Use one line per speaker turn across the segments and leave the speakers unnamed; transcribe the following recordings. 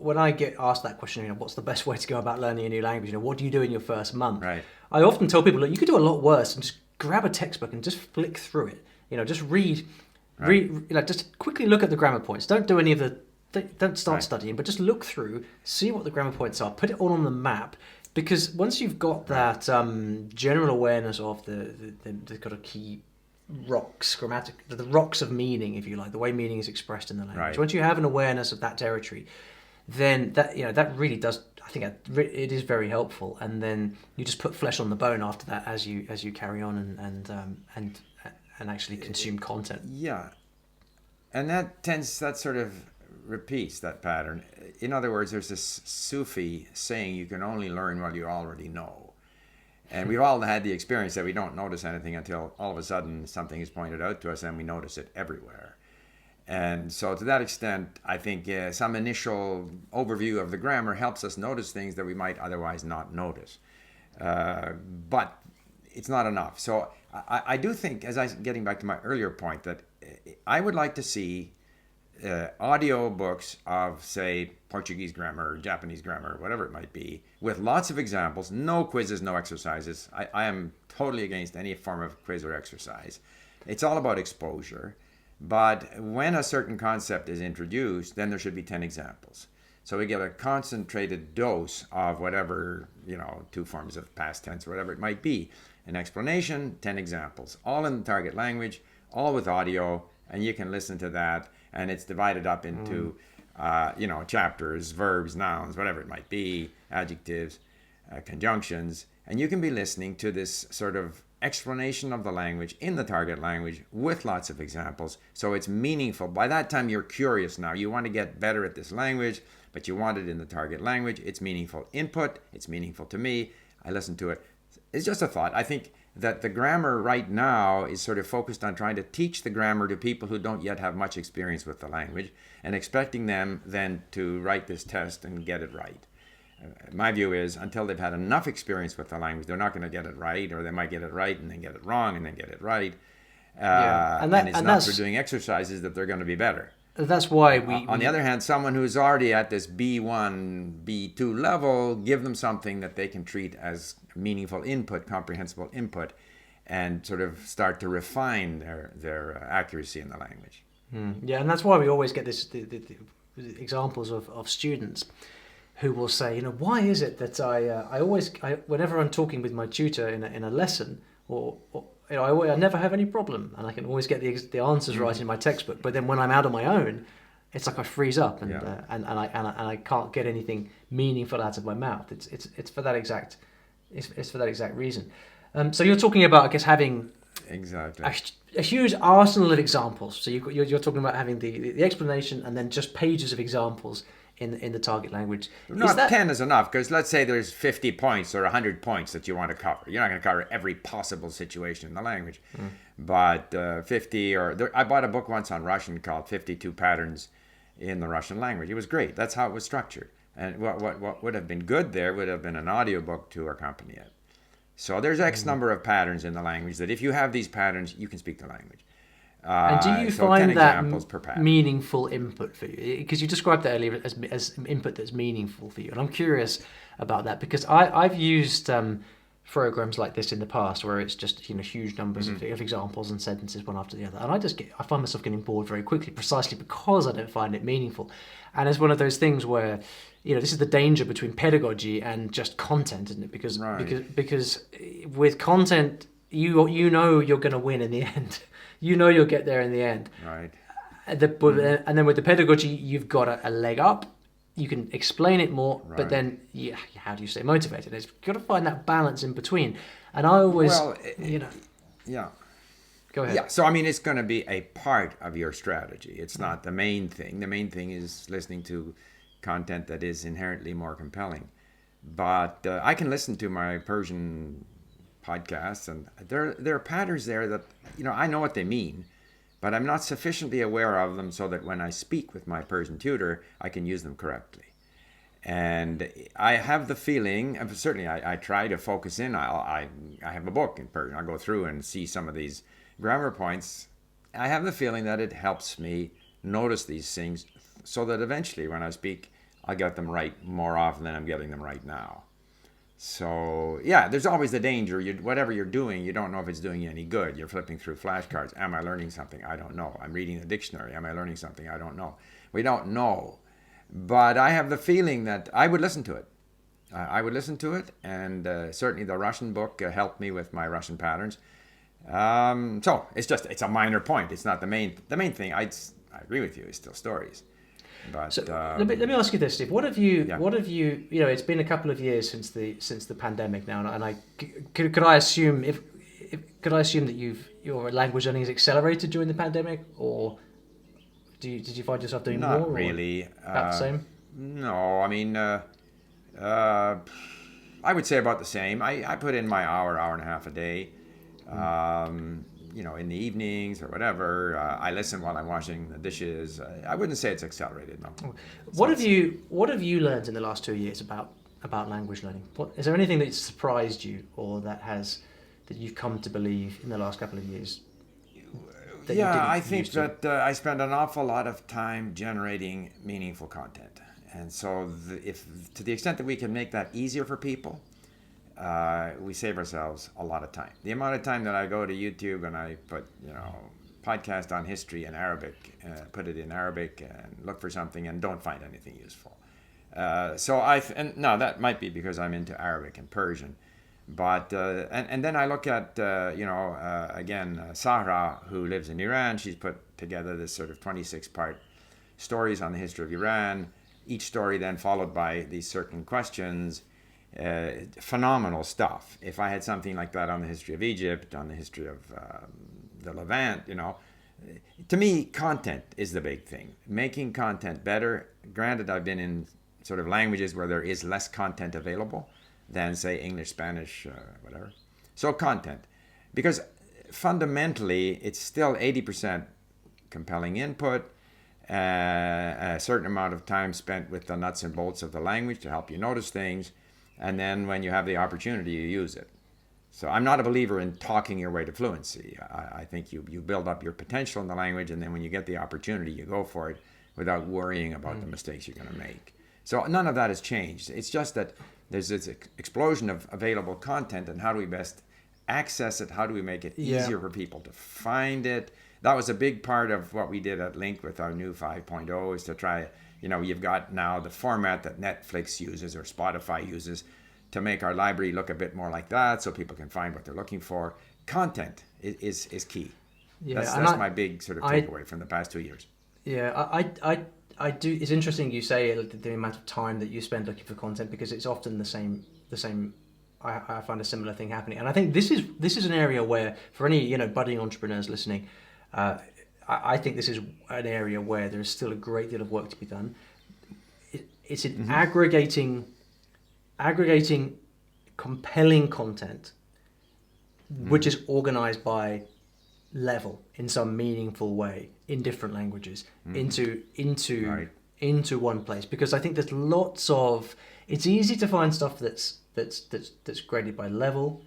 when I get asked that question, what's the best way to go about learning a new language? What do you do in your first month?
Right.
I often tell people, look, you could do a lot worse and just grab a textbook and just flick through it. Just read, just quickly look at the grammar points. Don't do any of the, don't start studying, but just look through, see what the grammar points are, put it all on the map. Because once you've got that general awareness of the kind of key rocks, the rocks of meaning, if you like, the way meaning is expressed in the language.
Right.
Once you have an awareness of that territory, then that really does. I think it is very helpful. And then you just put flesh on the bone after that as you carry on and actually consume content.
Yeah, and that sort of repeats that pattern. In other words, there's this Sufi saying, you can only learn what you already know. And we've all had the experience that we don't notice anything until all of a sudden something is pointed out to us and we notice it everywhere. And so to that extent, I think some initial overview of the grammar helps us notice things that we might otherwise not notice. But it's not enough. So I do think, getting back to my earlier point, that I would like to see audio books of, say, Portuguese grammar or Japanese grammar, whatever it might be, with lots of examples, no quizzes, no exercises. I am totally against any form of quiz or exercise. It's all about exposure. But when a certain concept is introduced, then there should be 10 examples. So we get a concentrated dose of whatever, 2 forms of past tense or whatever it might be. An explanation, 10 examples, all in the target language, all with audio, and you can listen to that. And it's divided up into, chapters, verbs, nouns, whatever it might be, adjectives, conjunctions. And you can be listening to this sort of explanation of the language in the target language with lots of examples. So it's meaningful. By that time, you're curious now. You want to get better at this language, but you want it in the target language. It's meaningful input. It's meaningful to me. I listen to it. It's just a thought. I think that the grammar right now is sort of focused on trying to teach the grammar to people who don't yet have much experience with the language and expecting them then to write this test and get it right. My view is until they've had enough experience with the language, they're not going to get it right, or they might get it right and then get it wrong and then get it right. And it's not through doing exercises that they're going to be better.
That's why
on the other hand, someone who's already at this B1, B2 level, give them something that they can treat as meaningful input, comprehensible input, and sort of start to refine their accuracy in the language.
Yeah, and that's why we always get the examples of students who will say, why is it that I always whenever I'm talking with my tutor in a lesson, or I never have any problem, and I can always get the answers right in my textbook. But then when I'm out on my own, it's like I freeze up and I can't get anything meaningful out of my mouth. It's for that exact reason. So you're talking about, I guess, having
exactly
a huge arsenal of examples. So you're talking about having the explanation and then just pages of examples in the target language.
Not 10 is enough, because let's say there's 50 points or 100 points that you want to cover. You're not going to cover every possible situation in the language. But 50 I bought a book once on Russian called 52 Patterns in the Russian Language. It was great. That's how it was structured. And what would have been good there would have been an audiobook to accompany it. So there's X number of patterns in the language that if you have these patterns, you can speak the language.
And do you find that meaningful input for you? Because you described that earlier as input that's meaningful for you. And I'm curious about that, because I've used programs like this in the past where it's just huge numbers of examples and sentences one after the other. And I find myself getting bored very quickly precisely because I don't find it meaningful. And it's one of those things where, this is the danger between pedagogy and just content, isn't it? Because with content, you know you're going to win in the end. You'll get there in the end.
Right.
And then with the pedagogy, you've got a leg up. You can explain it more, but then, how do you stay motivated? You've got to find that balance in between. And I always,
Yeah.
Go ahead.
Yeah, so it's going to be a part of your strategy. It's not the main thing. The main thing is listening to content that is inherently more compelling. But I can listen to my Persian podcasts, and there are patterns there that I know what they mean, but I'm not sufficiently aware of them so that when I speak with my Persian tutor, I can use them correctly. And I have the feeling, and certainly I try to focus in. I have a book in Persian. I go through and see some of these grammar points. I have the feeling that it helps me notice these things so that eventually when I speak, I get them right more often than I'm getting them right now. So, yeah, there's always the danger. Whatever you're doing, you don't know if it's doing you any good. You're flipping through flashcards. Am I learning something? I don't know. I'm reading the dictionary. Am I learning something? I don't know. We don't know. But I have the feeling that I would listen to it. I would listen to it, and certainly the Russian book helped me with my Russian patterns. So it's a minor point. It's not the main thing. I agree with you. It's still stories. But
so let me ask you this, Steve. What have you? It's been a couple of years since the pandemic now, and could I assume that your language learning has accelerated during the pandemic, or did you find yourself doing more?
Not really.
About the same?
No, I mean, I would say about the same. I put in my hour and a half a day. In the evenings or whatever. I listen while I'm washing the dishes. I wouldn't say it's accelerated, no.
What have you learned in the last 2 years about language learning? Is there anything that surprised you, or that you've come to believe in the last couple of years?
I think that I spend an awful lot of time generating meaningful content, and so if to the extent that we can make that easier for people, we save ourselves a lot of time. The amount of time that I go to YouTube and I put, podcast on history in Arabic, put it in Arabic and look for something and don't find anything useful. That might be because I'm into Arabic and Persian, but and then I look at Sahra, who lives in Iran. She's put together this sort of 26-part stories on the history of Iran. Each story then followed by these certain questions. Phenomenal stuff. If I had something like that on the history of Egypt, on the history of the Levant, to me, content is the big thing. Making content better. Granted, I've been in sort of languages where there is less content available than, say, English, Spanish, whatever. So content. Because fundamentally, it's still 80% compelling input, a certain amount of time spent with the nuts and bolts of the language to help you notice things. And then when you have the opportunity, you use it. So I'm not a believer in talking your way to fluency. I think you build up your potential in the language, and then when you get the opportunity, you go for it without worrying about the mistakes you're going to make. So none of that has changed. It's just that there's this explosion of available content, and how do we best access it? How do we make it easier for people to find it? That was a big part of what we did at Link with our new 5.0, is to try, you've got now the format that Netflix uses or Spotify uses to make our library look a bit more like that, so people can find what they're looking for. Content is key. Yeah, that's my big sort of takeaway from the past 2 years.
Yeah, I do. It's interesting you say the amount of time that you spend looking for content, because it's often the same. I find a similar thing happening, and I think this is an area where, for any budding entrepreneurs listening, I think this is an area where there is still a great deal of work to be done. It's in aggregating compelling content, which is organized by level in some meaningful way in different languages into one place. Because I think there's lots of. It's easy to find stuff that's graded by level,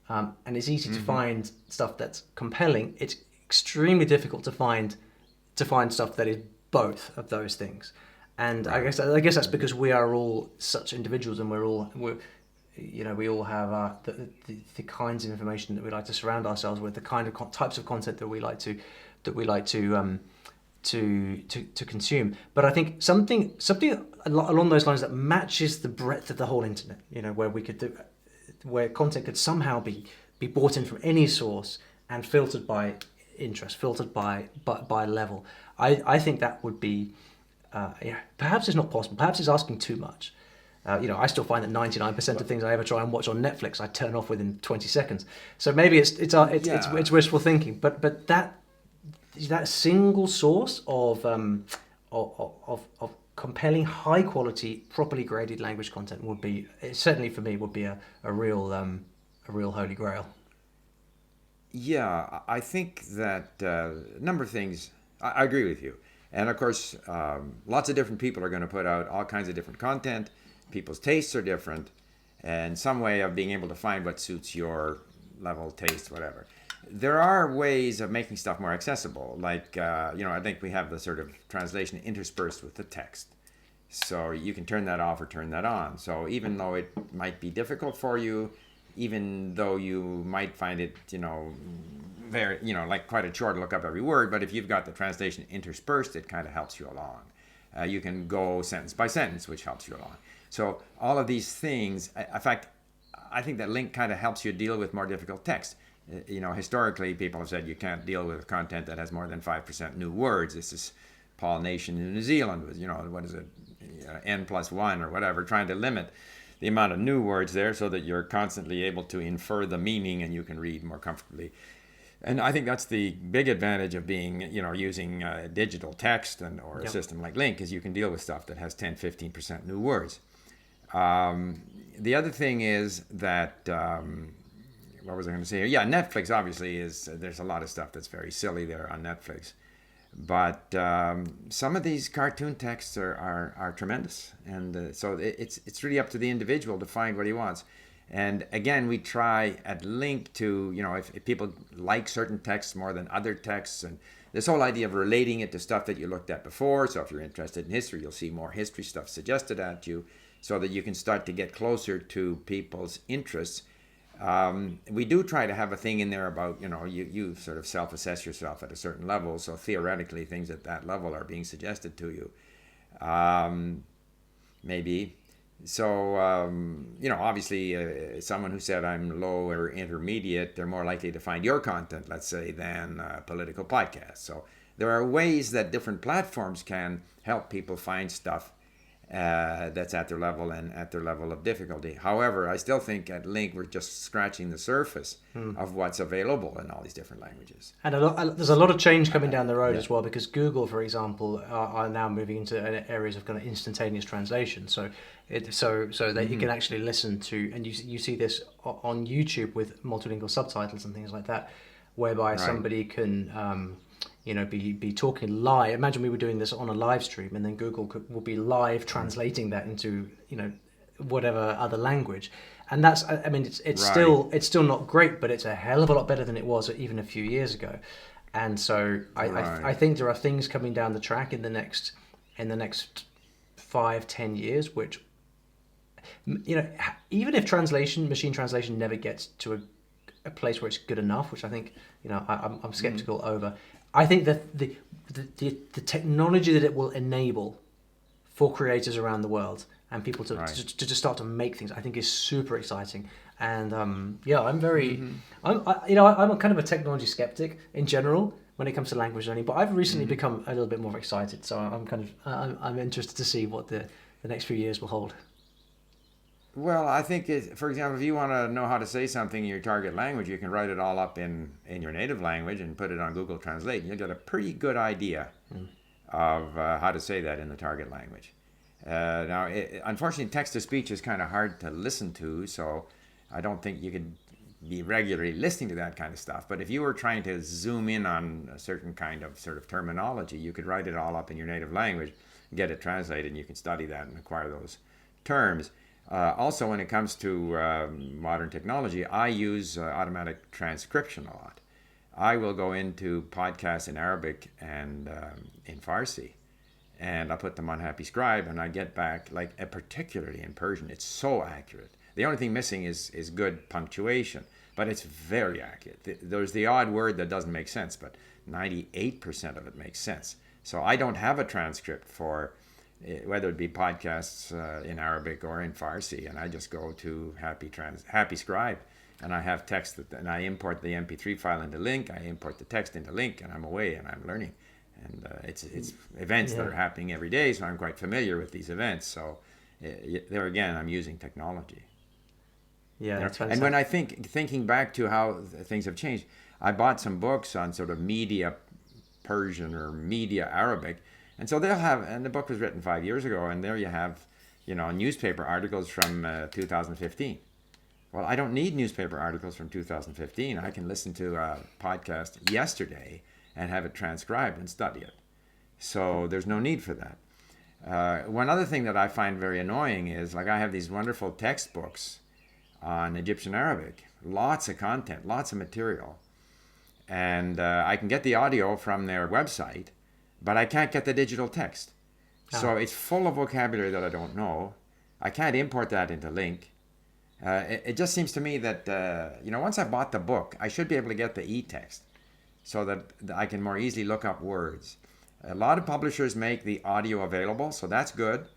and it's easy to find stuff that's compelling. It's extremely difficult to find stuff that is both of those things. And I guess that's because we are all such individuals, and we all have the kinds of information that we like to surround ourselves with, the kind of types of content that we like to consume. But I think something along those lines that matches the breadth of the whole internet, where content could somehow be brought in from any source and filtered by interest, filtered by level. I think that would be. Perhaps it's not possible. Perhaps it's asking too much. I still find that 99% of things I ever try and watch on Netflix, I turn off within 20 seconds. So maybe it's wishful thinking. But that single source of compelling, high quality, properly graded language content would be, certainly for me, would be a real holy grail.
Yeah, I think that a number of things. I agree with you. And of course, lots of different people are going to put out all kinds of different content. People's tastes are different, and some way of being able to find what suits your level, taste, whatever. There are ways of making stuff more accessible. Like, I think we have the sort of translation interspersed with the text. So you can turn that off or turn that on. So even though it might be difficult for you, even though you might find it, very, like quite a chore to look up every word, but if you've got the translation interspersed, it kind of helps you along. You can go sentence by sentence, which helps you along. So all of these things, in fact, I think that link kind of helps you deal with more difficult text. Historically, people have said you can't deal with content that has more than 5% new words. This is Paul Nation in New Zealand with, what is it, N+1 or whatever, trying to limit the amount of new words there so that you're constantly able to infer the meaning and you can read more comfortably. And I think that's the big advantage of being, using digital text or a system like Link, is you can deal with stuff that has 10, 15% new words. The other thing is that, what was I going to say here? Yeah, Netflix obviously there's a lot of stuff that's very silly there on Netflix. But some of these cartoon texts are tremendous. And so it's really up to the individual to find what he wants. And again, we try at Link to, if people like certain texts more than other texts, and this whole idea of relating it to stuff that you looked at before. So if you're interested in history, you'll see more history stuff suggested at you so that you can start to get closer to people's interests. We do try to have a thing in there about, you sort of self-assess yourself at a certain level. So theoretically, things at that level are being suggested to you. Maybe. So, obviously, someone who said I'm low or intermediate, they're more likely to find your content, let's say, than a political podcast. So there are ways that different platforms can help people find stuff that's at their level and at their level of difficulty. However, I still think at Link we're just scratching the surface of what's available in all these different languages.
And there's a lot of change coming down the road as well, because Google, for example, are now moving into areas of kind of instantaneous translation. So that you can actually listen to, and you see this on YouTube with multilingual subtitles and things like that, whereby somebody can be talking live. Imagine we were doing this on a live stream, and then Google will be live translating that into whatever other language, and that's, I mean, it's still not great, but it's a hell of a lot better than it was even a few years ago. And so I think there are things coming down the track in the next 5-10 years, which, even if machine translation never gets to a place where it's good enough, which I think I'm skeptical over. I think that the technology that it will enable for creators around the world and people to just start to make things, I think is super exciting. And I'm very, I'm a kind of a technology skeptic in general when it comes to language learning, but I've recently become a little bit more excited. So I'm interested to see what the next few years will hold.
Well, I think, for example, if you want to know how to say something in your target language, you can write it all up in your native language and put it on Google Translate, and you'll get a pretty good idea of how to say that in the target language. Now, unfortunately, text-to-speech is kind of hard to listen to, so I don't think you could be regularly listening to that kind of stuff. But if you were trying to zoom in on a certain kind of sort of terminology, you could write it all up in your native language, get it translated, and you can study that and acquire those terms. Also, when it comes to modern technology, I use automatic transcription a lot. I will go into podcasts in Arabic and in Farsi, and I'll put them on Happy Scribe, and I get back, particularly in Persian, it's so accurate. The only thing missing is good punctuation, but it's very accurate. There's the odd word that doesn't make sense, but 98% of it makes sense. So I don't have a transcript for whether it be podcasts in Arabic or in Farsi, and I just go to Happy Scribe, and I have text and I import the MP3 file into Link, I import the text into Link, and I'm away and I'm learning. And it's events that are happening every day, so I'm quite familiar with these events. So there again, I'm using technology.
Yeah, that's
and when I thinking back to how things have changed, I bought some books on sort of media Persian or media Arabic. And so they'll have, and the book was written 5 years ago, and there you have, newspaper articles from 2015. Well, I don't need newspaper articles from 2015. I can listen to a podcast yesterday and have it transcribed and study it. So there's no need for that. One other thing that I find very annoying is, I have these wonderful textbooks on Egyptian Arabic, lots of content, lots of material. And I can get the audio from their website, but I can't get the digital text. So it's full of vocabulary that I don't know. I can't import that into Link. It just seems to me that, once I bought the book, I should be able to get the e-text so that I can more easily look up words. A lot of publishers make the audio available, so that's good.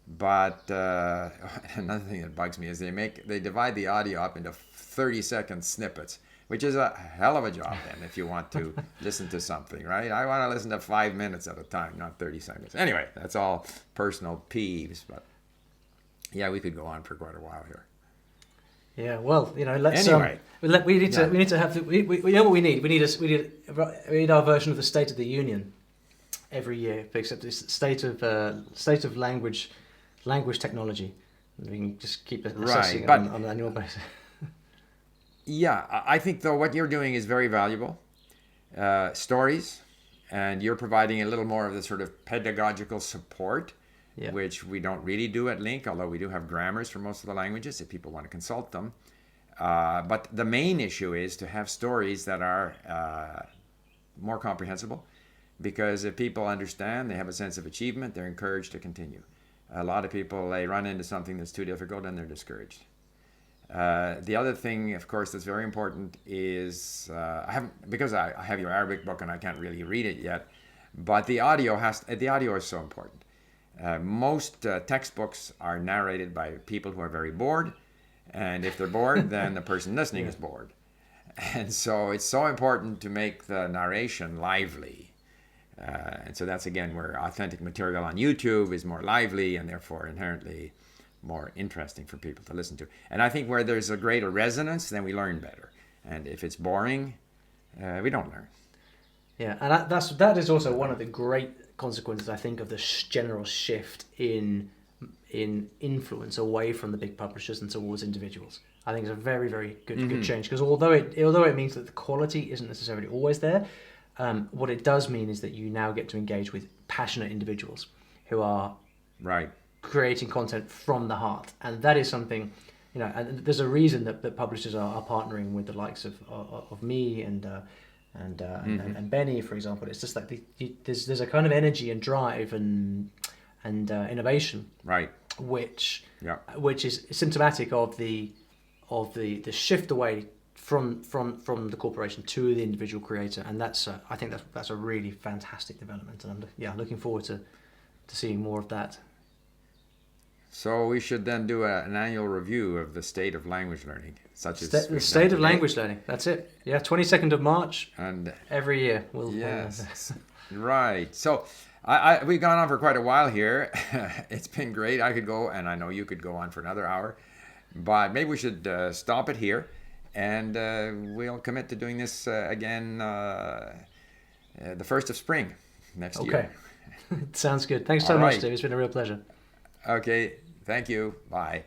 But another thing that bugs me is they divide the audio up into 30-second snippets, which is a hell of a job then if you want to listen to something, right? I want to listen to 5 minutes at a time, not 30 seconds. Anyway, that's all personal peeves, but yeah, we could go on for quite a while here.
Yeah, well, let's.
Anyway,
we need to have. We know what we need. We need our version of the State of the Union every year, except this state of language technology. We can just keep assessing on an annual basis.
Yeah, I think though what you're doing is very valuable. Stories, and you're providing a little more of the sort of pedagogical support. Yeah. Which we don't really do at Link, although we do have grammars for most of the languages if people want to consult them. But the main issue is to have stories that are more comprehensible, because if people understand, they have a sense of achievement, they're encouraged to continue. A lot of people, they run into something that's too difficult and they're discouraged. The other thing, of course, that's very important is, because I have your Arabic book and I can't really read it yet, but the audio is so important. Most textbooks are narrated by people who are very bored, and if they're bored, then the person listening is bored. And so it's so important to make the narration lively. And so that's, again, where authentic material on YouTube is more lively and therefore inherently more interesting for people to listen to. And I think where there's a greater resonance, then we learn better. And if it's boring, we don't learn.
Yeah, and that is also one of the great consequences, I think, of the general shift in influence away from the big publishers and towards individuals. I think it's a very, very good change, because although it means that the quality isn't necessarily always there, what it does mean is that you now get to engage with passionate individuals who are creating content from the heart, and that is something, and there's a reason that publishers are partnering with the likes of me and Benny, for example. It's just like there's a kind of energy and drive and innovation, which is symptomatic of the shift away from the corporation to the individual creator, and I think that's a really fantastic development, and I'm looking forward to seeing more of that.
So we should then do an annual review of the state of language learning, such as
the state of language learning. That's it. Yeah, 22nd of March, and every year we'll.
Yes, right. So we've gone on for quite a while here. It's been great. I could go, and I know you could go on for another hour, but maybe we should stop it here, and we'll commit to doing this again the 1st of spring next year.
Okay, sounds good. Thanks so much, Steve. It's been a real pleasure.
Okay, thank you. Bye.